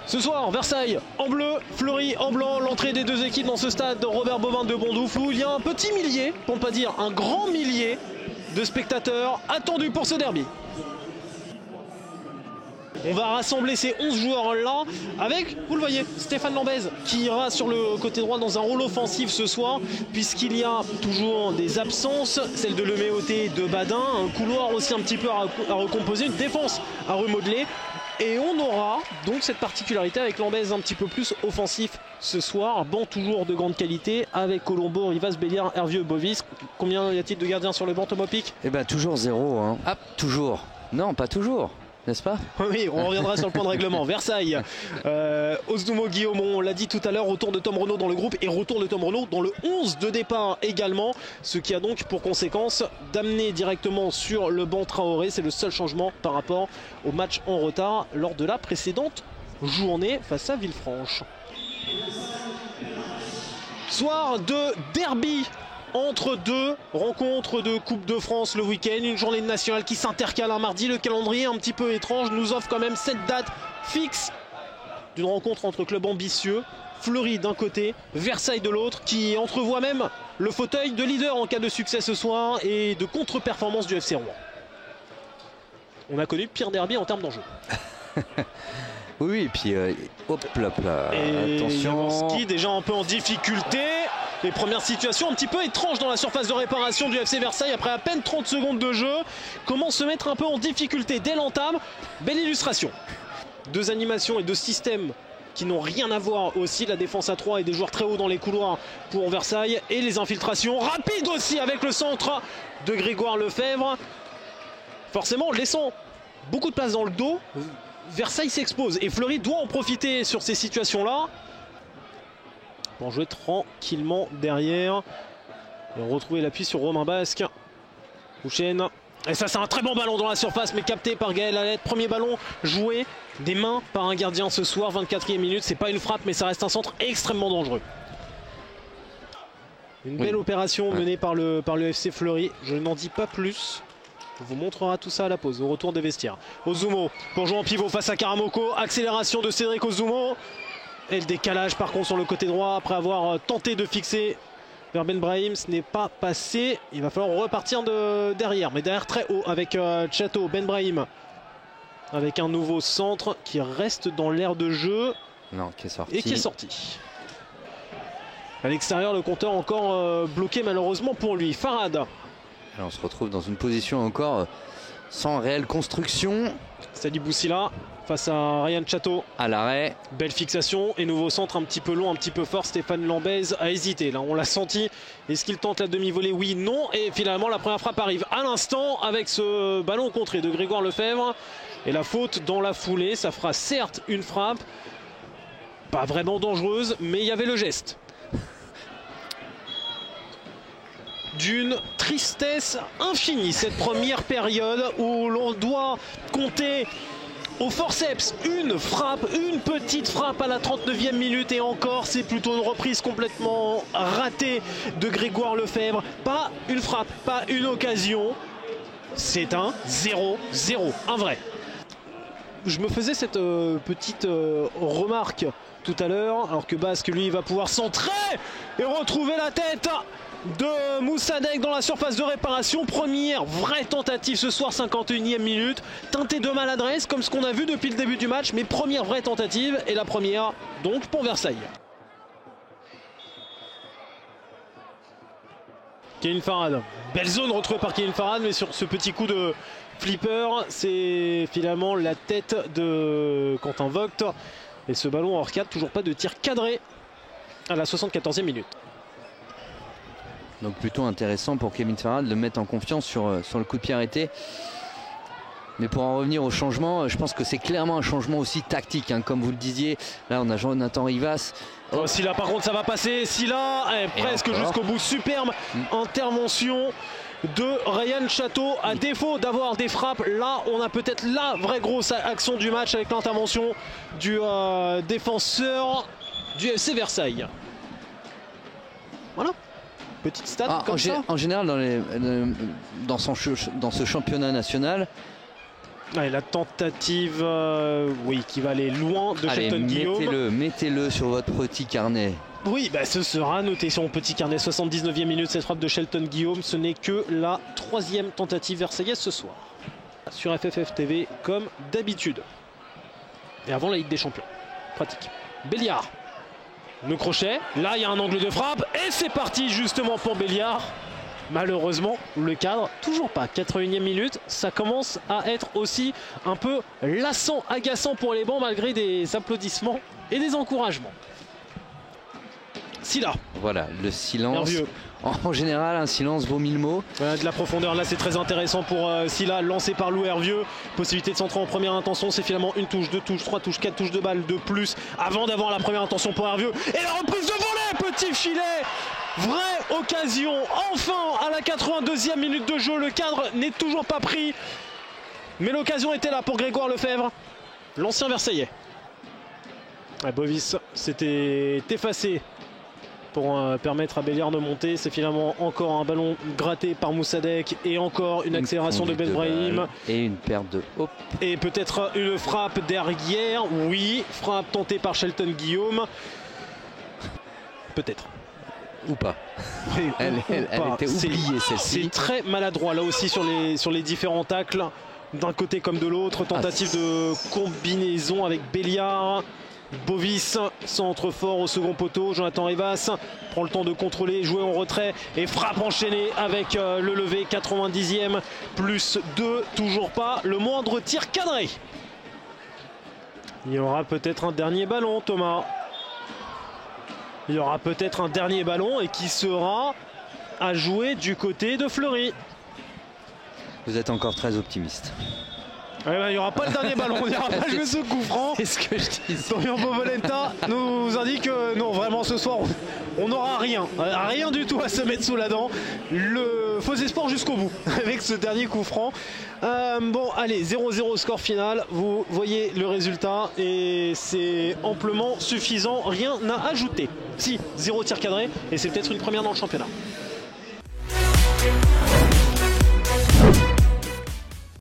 Ce soir, Versailles en bleu, Fleury en blanc, l'entrée des deux équipes dans ce stade Robert Bovin de Bondoufle où il y a un petit millier, pour ne pas dire un grand millier de spectateurs attendus pour ce derby. On va rassembler ces 11 joueurs-là avec, vous le voyez, Stéphane Lambez qui ira sur le côté droit dans un rôle offensif ce soir puisqu'il y a toujours des absences, celle de Leméoté, de Badin, un couloir aussi un petit peu à recomposer, une défense à remodeler. Et on aura donc cette particularité avec Lambez un petit peu plus offensif ce soir. Banc toujours de grande qualité avec Colombo, Rivas, Béliard, Hervieux, Bovis. Combien y a-t-il de gardiens sur le banc, Thomas Pic? Eh bien toujours 0. Hein. Ah, toujours. Non, pas toujours. N'est-ce pas? Oui, on reviendra sur le point de règlement. Versailles, Osdumo Guillaumont, on l'a dit tout à l'heure, retour de Tom Renaud dans le groupe et retour de Tom Renaud dans le 11 de départ également. Ce qui a donc pour conséquence d'amener directement sur le banc Traoré. C'est le seul changement par rapport au match en retard lors de la précédente journée face à Villefranche. Soir de derby entre deux rencontres de Coupe de France le week-end, une journée nationale qui s'intercale un mardi. Le calendrier un petit peu étrange nous offre quand même cette date fixe d'une rencontre entre clubs ambitieux. Fleury d'un côté, Versailles de l'autre, qui entrevoit même le fauteuil de leader en cas de succès ce soir et de contre-performance du FC Rouen. On a connu pire derby en termes d'enjeu. Oui, et puis hop là, et attention. Jaworski déjà un peu en difficulté. Les premières situations un petit peu étranges dans la surface de réparation du FC Versailles après à peine 30 secondes de jeu. Comment se mettre un peu en difficulté dès l'entame. Belle illustration. Deux animations et deux systèmes qui n'ont rien à voir aussi. La défense à 3 et des joueurs très hauts dans les couloirs pour Versailles. Et les infiltrations rapides aussi avec le centre de Grégoire Lefebvre. Forcément, laissant beaucoup de place dans le dos, Versailles s'expose et Fleury doit en profiter sur ces situations-là pour jouer tranquillement derrière et retrouver l'appui sur Romain Basque. Houchen. Et ça, c'est un très bon ballon dans la surface, mais capté par Gaël Alette. Premier ballon joué des mains par un gardien ce soir, 24e minute. C'est pas une frappe, mais ça reste un centre extrêmement dangereux. Une belle opération menée par le FC Fleury. Je n'en dis pas plus. On vous montrera tout ça à la pause, au retour des vestiaires. Ozumo pour jouer en pivot face à Karamoko. Accélération de Cédric Ozumo. Et le décalage par contre sur le côté droit après avoir tenté de fixer vers Ben Brahim. Ce n'est pas passé. Il va falloir repartir de derrière. Mais derrière très haut avec Chateau. Ben Brahim avec un nouveau centre qui reste dans l'aire de jeu. Non, qui est sorti. Et qui est sorti. À l'extérieur, le compteur encore bloqué malheureusement pour lui. Farad. Alors, on se retrouve dans une position encore sans réelle construction. Sali Boussila face à Ryan Chateau. À l'arrêt. Belle fixation et nouveau centre un petit peu long, un petit peu fort. Stéphane Lambez a hésité. Là, on l'a senti. Est-ce qu'il tente la demi-volée? Oui, non. Et finalement, la première frappe arrive à l'instant avec ce ballon contré de Grégoire Lefebvre. Et la faute dans la foulée. Ça fera certes une frappe. Pas vraiment dangereuse, mais il y avait le geste. D'une tristesse infinie cette première période où l'on doit compter au forceps une frappe, une petite frappe à la 39e minute et encore c'est plutôt une reprise complètement ratée de Grégoire Lefebvre. Pas une frappe, pas une occasion, c'est un 0-0, un vrai. Je me faisais cette petite remarque tout à l'heure alors que Basque lui va pouvoir centrer et retrouver la tête de Moussadek dans la surface de réparation. Première vraie tentative ce soir, 51e minute. Teintée de maladresse comme ce qu'on a vu depuis le début du match, mais première vraie tentative et la première donc pour Versailles. Kevin Farad, belle zone retrouvée par Kevin Farad, mais sur ce petit coup de flipper, c'est finalement la tête de Quentin Vogt. Et ce ballon hors cadre, toujours pas de tir cadré à la 74e minute. Donc plutôt intéressant pour Kevin Farad de le mettre en confiance sur le coup de pied arrêté. Mais pour en revenir au changement, je pense que c'est clairement un changement aussi tactique, hein, comme vous le disiez. Là on a Jonathan Rivas. Oh, Silla par contre ça va passer. Silla presque jusqu'au bout. Superbe intervention de Ryan Chateau. À défaut d'avoir des frappes, là on a peut-être la vraie grosse action du match avec l'intervention du défenseur du FC Versailles. Voilà. Petite stat comme ça. En général, dans ce championnat national, Allez, la tentative, oui, qui va aller loin de Shelton Guillaume. Mettez-le sur votre petit carnet. Oui, bah, ce sera noté sur mon petit carnet. 79e minute, cette frappe de Shelton Guillaume. Ce n'est que la 3e tentative versaillaise ce soir. Sur FFF TV, comme d'habitude. Et avant la Ligue des Champions. Pratique. Béliard. Le crochet. Là, il y a un angle de frappe. Et c'est parti justement pour Béliard. Malheureusement, le cadre, toujours pas. 81e minute, ça commence à être aussi un peu lassant, agaçant pour les bancs malgré des applaudissements et des encouragements. Sylla. Voilà, le silence. Hervieux. En général, un silence vaut 1000 mots. De la profondeur, là c'est très intéressant pour Sylla, lancé par Lou Hervieux. Possibilité de centrer en première intention, c'est finalement une touche, 2 touches, 3 touches, 4 touches de balle de plus avant d'avoir la première intention pour Hervieux. Et la reprise de volet, petit filet. Vraie occasion, enfin à la 82e minute de jeu, le cadre n'est toujours pas pris. Mais l'occasion était là pour Grégoire Lefebvre, l'ancien Versaillais. Bovis s'était effacé pour permettre à Béliard de monter. C'est finalement encore un ballon gratté par Moussadek et encore une accélération de Ben Brahim. Et une perte de hop. Et peut-être une frappe derrière. Oui, frappe tentée par Shelton Guillaume. Peut-être. Ou pas. Elle était oubliée celle-ci. C'est très maladroit là aussi sur les différents tacles. D'un côté comme de l'autre. Tentative de combinaison avec Béliard. Bovis, centre fort au second poteau. Jonathan Rivas prend le temps de contrôler, jouer en retrait et frappe enchaînée avec le levé. 90e plus 2, toujours pas le moindre tir cadré. Il y aura peut-être un dernier ballon, Thomas. Il y aura peut-être un dernier ballon et qui sera à jouer du côté de Fleury. Vous êtes encore très optimiste. Ouais, bah, il n'y aura pas le dernier ballon, on n'ira pas jouer ce coup franc. C'est ce que je dis. Dorian Bovolenta nous indique que non, vraiment ce soir on n'aura rien. Rien du tout à se mettre sous la dent. Le faux espoir jusqu'au bout avec ce dernier coup franc. Bon, allez, 0-0 score final. Vous voyez le résultat et c'est amplement suffisant. Rien à ajouter. Si, 0 tir cadré et c'est peut-être une première dans le championnat.